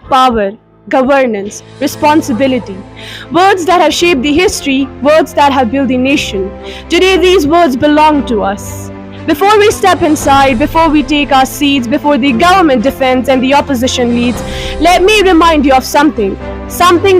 power, governance, responsibility. Words that have shaped the history, words that have built the nation. Today, these words belong to us. Before we step inside, before we take our seats, before the government defends and the opposition leads, let me remind you of something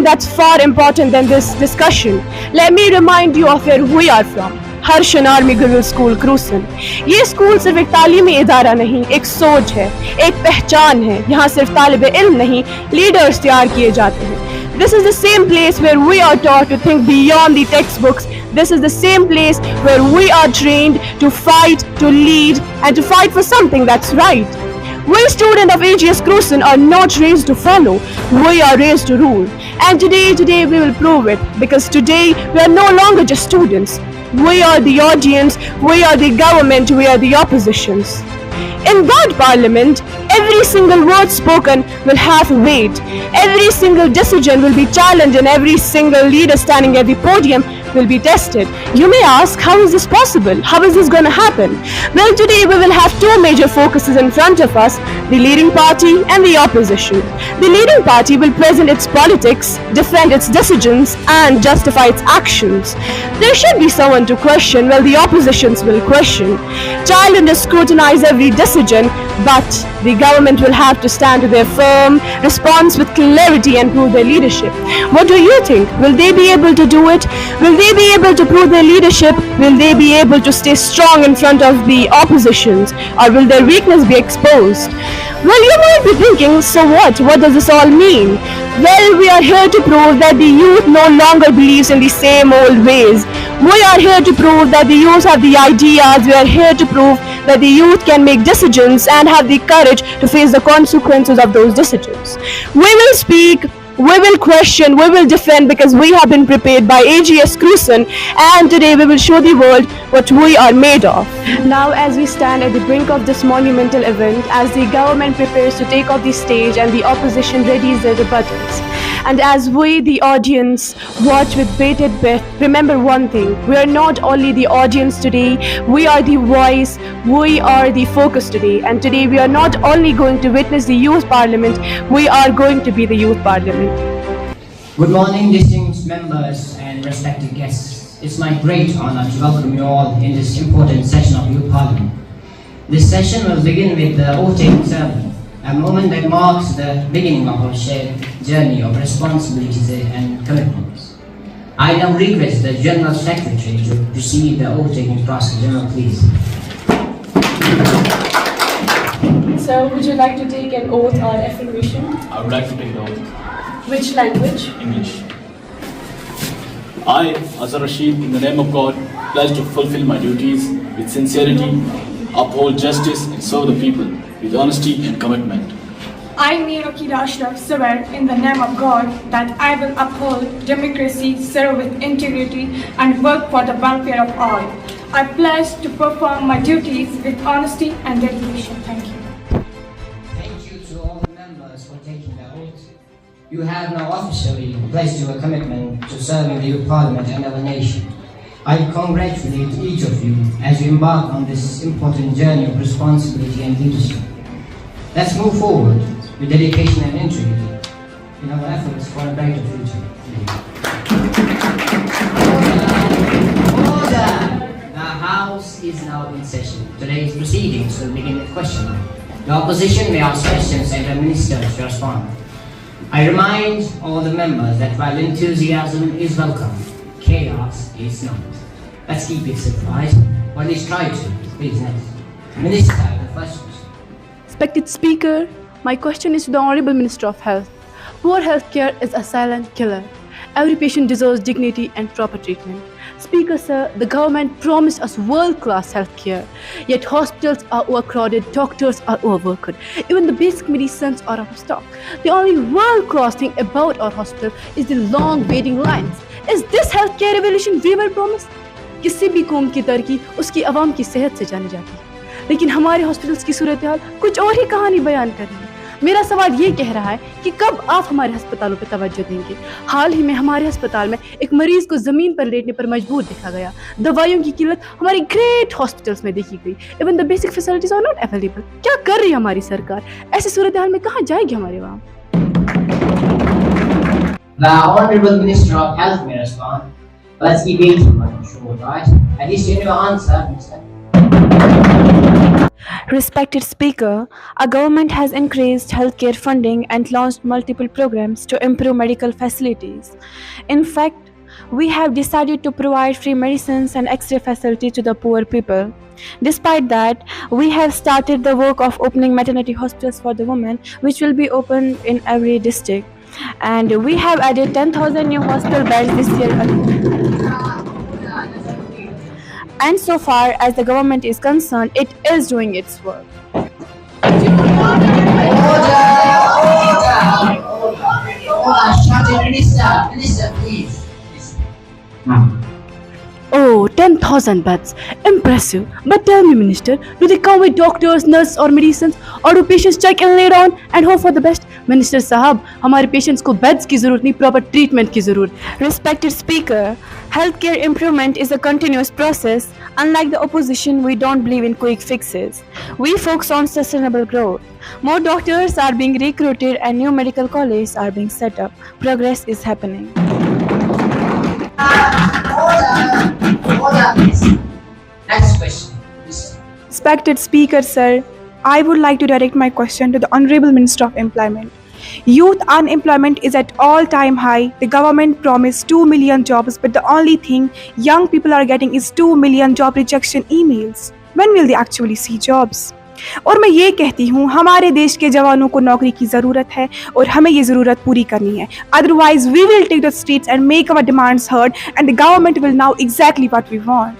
that's far important than this discussion. Let me remind you of where we are from. हर्शन army girls school क्रूसन। ये school सिर्फ एक तालीमी इदारा नहीं, एक सोच है, एक पहचान है। यहाँ सिर्फ तालिब इल्म नहीं, लीडर्स तैयार किए जाते हैं। This is the same place where we are taught to think beyond the textbooks. This is the same place where we are trained to fight, to lead, and to fight for something that's right. We students of AGS Cruzen are not raised to follow, we are raised to rule. And today we will prove it, because today we are no longer just students. We are the audience, we are the government, we are the oppositions. In that parliament, every single word spoken will have weight. Every single decision will be challenged, and every single leader standing at the podium will be tested. You may ask, how is this possible? How is this going to happen? Well, today we will have two major focuses in front of us, the leading party and the opposition. The leading party will present its politics, defend its decisions, and justify its actions. There should be someone to question, well, the oppositions will question. Challenge and scrutinize every decision, but the government will have to stand to their firm response with clarity and prove their leadership. What do you think? Will they be able to do it? Will they be able to prove their leadership? Will they be able to stay strong in front of the oppositions? Or will their weakness be exposed? Well, you might be thinking, so what? What does this all mean? Well, we are here to prove that the youth no longer believes in the same old ways. We are here to prove that the youth have the ideas. We are here to prove that the youth can make decisions and have the courage to face the consequences of those decisions. We will speak, we will question, we will defend, because we have been prepared by AGS Cruzen, and today we will show the world what we are made of. Now, as we stand at the brink of this monumental event, as the government prepares to take off the stage and the opposition readies their rebuttals, and as we, the audience, watch with bated breath, remember one thing: we are not only the audience today, we are the voice, we are the focus today. And today we are not only going to witness the youth parliament, we are going to be the youth parliament. Good morning, distinguished members and respected guests. It's my great honor to welcome you all in this important session of Youth Parliament. This session will begin with the oath-taking ceremony, a moment that marks the beginning of our shared journey of responsibilities and commitments. I now request the General Secretary to proceed the oath-taking process. General, please. Sir, would you like to take an oath or affirmation? I would like to take the oath. Which language? English. I, Azhar Rashid, in the name of God, pledge to fulfill my duties with sincerity, uphold justice, and serve the people with honesty and commitment. I, Mir Akida Ashraf, swear in the name of God that I will uphold democracy, serve with integrity, and work for the welfare of all. I pledge to perform my duties with honesty and dedication. Thank you. Thank you to all the members for taking the oath. You have now officially pledged your commitment to serving the Youth Parliament and our nation. I congratulate each of you as you embark on this important journey of responsibility and leadership. Let's move forward with dedication and integrity in our efforts for a brighter future. Order! The House is now in session. Today's proceedings will begin with question time. The opposition may ask questions and the ministers to respond. I remind all the members that while enthusiasm is welcome, chaos is not. Let's keep it civilized, or at least try to. Please, next. Minister, the first question. Respected Speaker, my question is to the Honorable Minister of Health. Poor healthcare is a silent killer. Every patient deserves dignity and proper treatment. Speaker, sir, the government promised us world-class healthcare, yet hospitals are overcrowded, doctors are overworked. Even the basic medicines are out of stock. The only world-class thing about our hospital is the long waiting lines. Is this healthcare revolution we were promised? किसी भी कौम की तरक्की उसकी आवाम की सेहत से जानी जाती है, लेकिन हमारे हॉस्पिटल्स की सूरत हाल कुछ और ही कहानी बयान कर रही है। मेरा सवाल ये कह रहा है कि कब आप हमारे अस्पतालों पर तवज्जो देंगे। हाल ही में हमारे अस्पताल में एक मरीज को जमीन पर लेटने पर मजबूर देखा गया। दवाइयों की किल्लत हमारी ग्रेट हॉस्पिटल्स में देखी गई। Even the basic facilities are not available. क्या कर रही है हमारी सरकार? ऐसी सूरत हाल में कहाँ जाएगी हमारी आवाम? The Honorable Minister of Health may respond. Let's keep waiting for him, sure, right? At least you know answer, Minister. Respected Speaker, our government has increased healthcare funding and launched multiple programs to improve medical facilities. In fact, we have decided to provide free medicines and X-ray facilities to the poor people. Despite that, we have started the work of opening maternity hospitals for the women, which will be opened in every district. And we have added 10,000 new hospital beds this year alone. And so far as the government is concerned, it is doing its work. Shut it, Minister. Minister, please. Oh, 10,000 beds. Impressive. But tell me, Minister, do they come with doctors, nurses or medicines? Or do patients check in later on and hope for the best? Minister Sahab, हमारे patients को beds की ज़रूरत नहीं, proper treatment की ज़रूरत. Respected Speaker, healthcare improvement is a continuous process. Unlike the opposition, we don't believe in quick fixes. We focus on sustainable growth. More doctors are being recruited and new medical colleges are being set up. Progress is happening. Order, please. Next question, Minister. Respected Speaker, sir, I would like to direct my question to the Honorable Minister of Employment. Youth unemployment is at all-time high. The government promised 2 million jobs, but the only thing young people are getting is 2 million job rejection emails. When will they actually see jobs? और मैं ये कहती हूँ, हमारे देश के जवानों को नौकरी की ज़रूरत है और हमें ये ज़रूरत पूरी करनी है. Otherwise, we will take the streets and make our demands heard, and the government will know exactly what we want.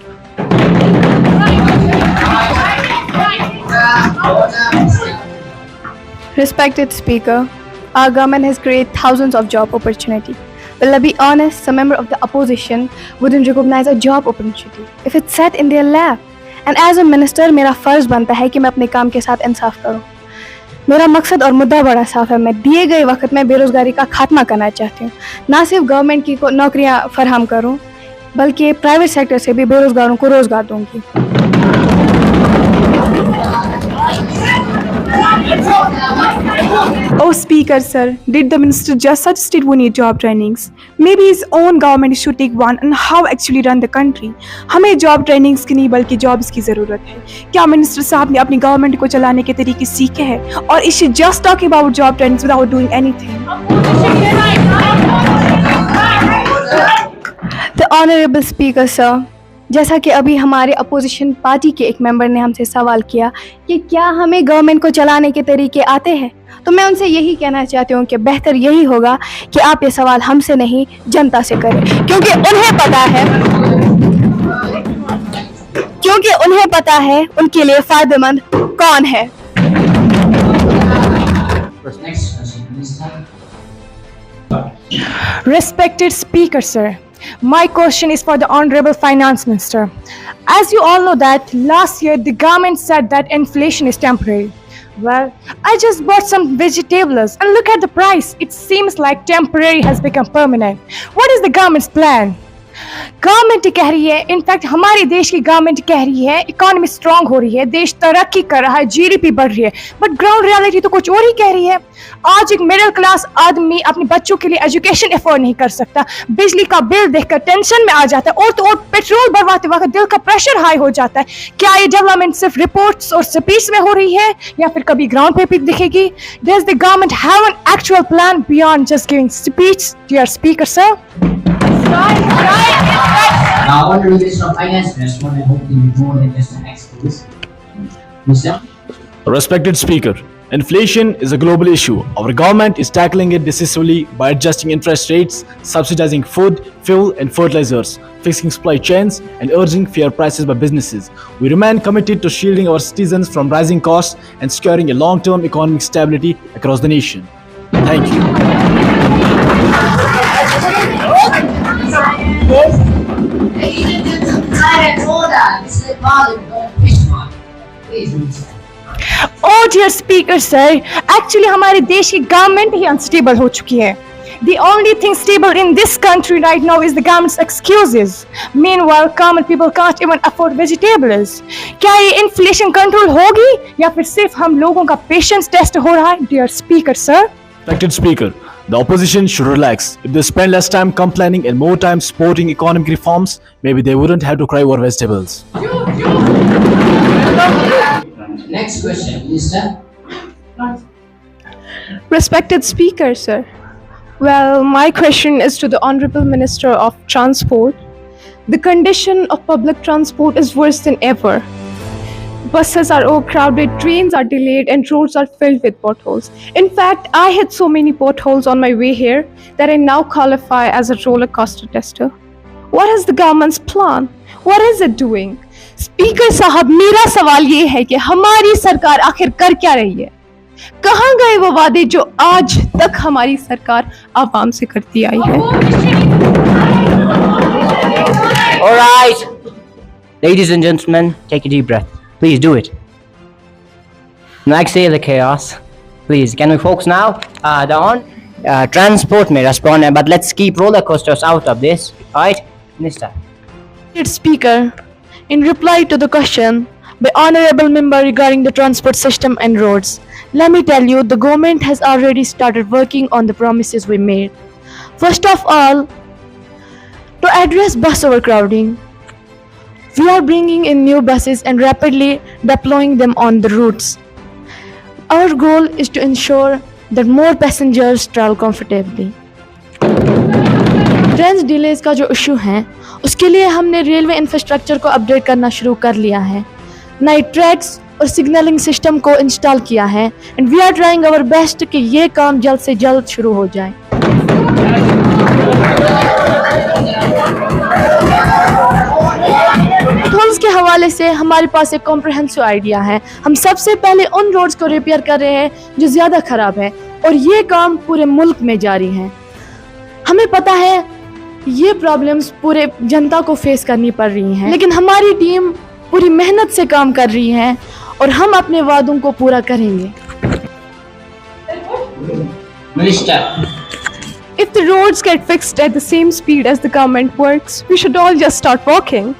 Respected Speaker, our government has created thousands of job opportunities. But let's be honest, some member of the opposition wouldn't recognize a job opportunity if it's set in their lap. And as a minister, मेरा फ़र्ज़ बनता है कि मैं अपने काम के साथ इंसाफ करूं. मेरा मकसद और मुद्दा बड़ा साफ है. मैं दिए गए वक्त में बेरोज़गारी का खात्मा करना चाहती हूँ. ना सिर्फ गवर्नमेंट की नौकरियाँ फराहम करूँ, बल्कि प्राइवेट सेक्टर से भी बेरोज़गारों को रोज़गार दूँगी. Oh, Speaker, sir, did the minister just suggest we need job trainings? Maybe his own government should take one on how actually run the country. हमें job trainings की नहीं बल्कि jobs की ज़रूरत है. क्या मिनिस्टर साहब ने अपनी गवर्नमेंट को चलाने के तरीके सीखे हैं? और is she just talking about job trainings without doing anything? The Honorable Speaker, sir, जैसा कि अभी हमारे अपोजिशन पार्टी के एक मेंबर ने हमसे सवाल किया कि क्या हमें गवर्नमेंट को चलाने के तरीके आते हैं, तो मैं उनसे यही कहना चाहती हूँ कि बेहतर यही होगा कि आप ये सवाल हमसे नहीं जनता से करें, क्योंकि उन्हें पता है उनके लिए फायदेमंद कौन है. Next question, Minister. Respected Speaker, sir, my question is for the Honorable Finance Minister. As you all know that last year the government said that inflation is temporary. Well, I just bought some vegetables and look at the price. It seems like temporary has become permanent. What is the government's plan? Government कह रही है, in fact हमारे देश की government कह रही है economy strong हो रही है, देश तरक्की कर रहा है, जीडीपी बढ़ रही है, बट ग्राउंड रियलिटी तो कुछ और ही कह रही है. आज एक मिडिल क्लास आदमी अपने बच्चों के लिए एजुकेशन अफोर्ड नहीं कर सकता, बिजली का बिल देखकर टेंशन में आ जाता है, और तो और पेट्रोल भरवाते वक्त दिल का प्रेशर हाई हो जाता है. क्या ये डेवलपमेंट सिर्फ रिपोर्ट्स और स्पीच में हो रही है या फिर कभी ग्राउंड पे भी दिखेगी? Does the government have an actual plan beyond just giving speech? Dear speaker sir. Now, Honorable Minister of Finance may respond. I hope you will more than just an excuse. Minister. Respected Speaker, inflation is a global issue. Our government is tackling it decisively by adjusting interest rates, subsidizing food, fuel and fertilizers, fixing supply chains and urging fair prices by businesses. We remain committed to shielding our citizens from rising costs and securing a long-term economic stability across the nation. Thank you. Oh dear Speaker sir, actually हमारे देश की government ही unstable हो चुकी है. The only thing stable in this country right now is the government's excuses. Meanwhile, common people can't even afford vegetables. क्या ये inflation control होगी या फिर सिर्फ हम लोगों का पेशेंस टेस्ट हो रहा है? Dear Speaker sir. Respected Speaker, the opposition should relax. If they spend less time complaining and more time supporting economic reforms, maybe they wouldn't have to cry over vegetables. Next question, Minister. Respected Speaker, sir. Well, my question is to the Honorable Minister of Transport. The condition of public transport is worse than ever. Buses are overcrowded, trains are delayed, and roads are filled with potholes. In fact, I hit so many potholes on my way here that I now qualify as a roller coaster tester. What is the government's plan? What is it doing? Speaker साहब, मेरा सवाल ये है कि हमारी सरकार आखिर कर क्या रही है? कहाँ गए वो वादे जो आज तक हमारी सरकार आवाम से करती आई है? All right, ladies and gentlemen, take a deep breath. Please do it. Now exhale the chaos. Please, can we focus now? Transport may respond, but let's keep roller coasters out of this. All right, Minister. Speaker, in reply to the question by honorable member regarding the transport system and roads, let me tell you the government has already started working on the promises we made. First of all, to address bus overcrowding, we are bringing in new buses and rapidly deploying them on the routes. Our goal is to ensure that more passengers travel comfortably. Train delays का जो issue है उसके लिए हमने railway infrastructure को update करना शुरू कर लिया है, नए ट्रैक्स और सिग्नलिंग सिस्टम को इंस्टॉल किया है and we are trying our best कि ये काम जल्द से जल्द शुरू हो जाए. टोल्स के हवाले से हमारे पास एक कॉम्प्रिहेंसिव आइडिया है. हम सबसे पहले उन रोड्स को रिपेयर कर रहे हैं जो ज़्यादा ख़राब है और ये काम पूरे मुल्क में जारी है. हमें पता है ये प्रॉब्लम्स पूरे जनता को फेस करनी पड़ रही हैं, लेकिन हमारी टीम पूरी मेहनत से काम कर रही है और हम अपने वादों को पूरा करेंगे. Minister. If the roads get fixed at the same speed as the government works, we should all just start walking.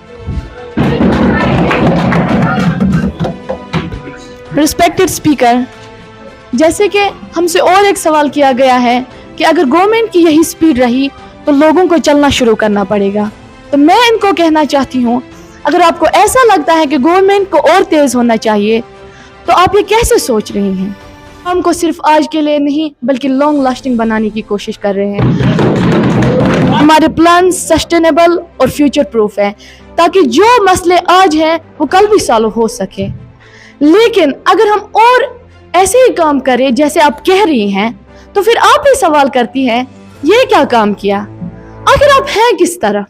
Respected Speaker, जैसे कि हमसे और एक सवाल किया गया है कि अगर गवर्नमेंट की यही स्पीड रही तो लोगों को चलना शुरू करना पड़ेगा. तो मैं इनको कहना चाहती हूँ, अगर आपको ऐसा लगता है कि गवर्नमेंट को और तेज़ होना चाहिए तो आप ये कैसे सोच रही हैं? हमको सिर्फ आज के लिए नहीं बल्कि लॉन्ग लास्टिंग बनाने की कोशिश कर रहे हैं. हमारे प्लान सस्टेनेबल और फ्यूचर प्रूफ है ताकि जो मसले आज हैं वो कल भी सॉल्व हो सके. लेकिन अगर हम और ऐसे ही काम करें जैसे आप कह रही हैं तो फिर आप ही सवाल करती हैं ये क्या काम किया, आखिर आप हैं किस तरफ?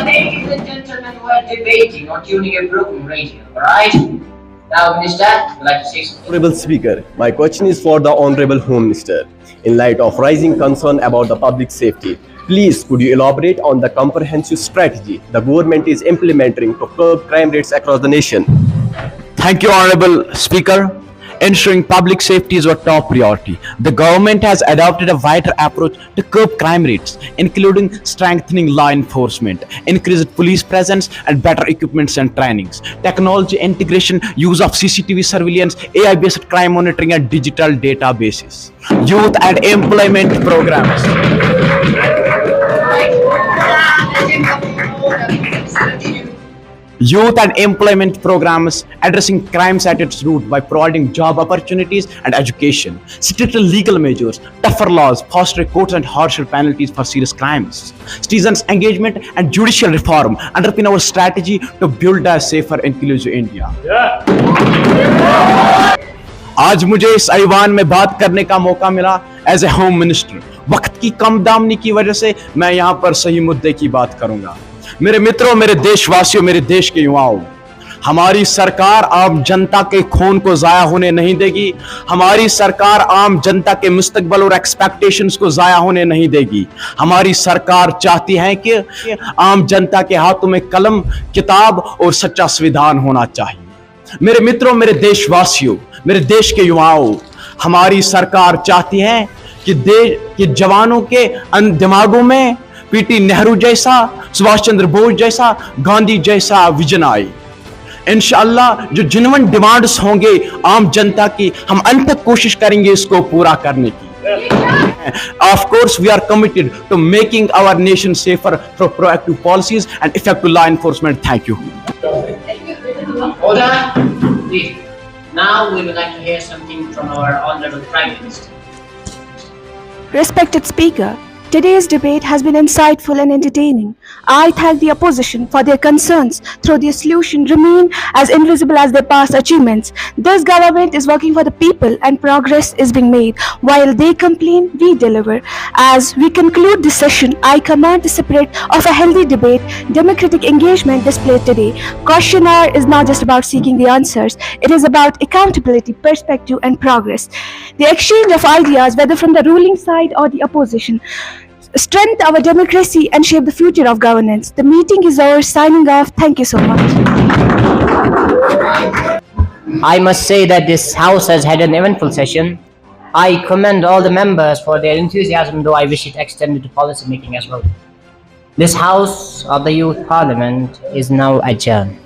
Ladies and gentlemen, we are debating, not tuning a broken radio. All right. Now, Minister, would like to say something? Honorable Speaker, my question is for the Honorable Home Minister. In light of rising concern about the public safety, please could you elaborate on the comprehensive strategy the government is implementing to curb crime rates across the nation? Thank you, Honorable Speaker. Ensuring public safety is our top priority. The government has adopted a wider approach to curb crime rates, including strengthening law enforcement, increased police presence, and better equipments and trainings. Technology integration, use of CCTV surveillance, AI-based crime monitoring, and digital databases. Youth and employment programs. Youth and employment programs addressing crimes at its root by providing job opportunities and education. Stricter legal measures, tougher laws, faster courts, and harsher penalties for serious crimes. Citizens' engagement and judicial reform underpin our strategy to build a safer, inclusive India. आज मुझे इस ऐवान में बात करने का मौका मिला as a home minister. वक्त की कम दामनी की वजह से मैं यहाँ पर सही मुद्दे की बात करूंगा. मेरे मित्रों, मेरे देशवासियों, मेरे देश के युवाओं, हमारी सरकार आम जनता के खून को जाया होने नहीं देगी. हमारी सरकार आम जनता के मुस्तकबिल और एक्सपेक्टेशंस को जाया होने नहीं देगी. हमारी सरकार चाहती है कि आम जनता के हाथों में कलम, किताब और सच्चा संविधान होना चाहिए. मेरे मित्रों, मेरे देशवासियों, मेरे देश के युवाओं, हमारी सरकार चाहती है कि जवानों के दिमागों में पीटी नेहरू जैसा, सुभाष चंद्र बोस जैसा, गांधी जैसा विजन आए. इंशाअल्लाह जो जिनवन डिमांड्स होंगे आम जनता की, हम अंत तक कोशिश करेंगे इसको पूरा करने की. Of course, we are committed to making our nation safer through proactive policies and effective law enforcement. Thank you. Order, please. Now we would like to hear something from our Honorable Prime Minister. Respected Speaker, today's debate has been insightful and entertaining. I thank the opposition for their concerns, though their solution remain as invisible as their past achievements. This government is working for the people and progress is being made. While they complain, we deliver. As we conclude this session, I command the spirit of a healthy debate, democratic engagement displayed today. Question hour is not just about seeking the answers, it is about accountability, perspective and progress. The exchange of ideas, whether from the ruling side or the opposition, strengthen our democracy and shape the future of governance. The meeting is over. Signing off. Thank you so much. I must say that this House has had an eventful session. I commend all the members for their enthusiasm, though I wish it extended to policy making as well. This House of the Youth Parliament is now adjourned.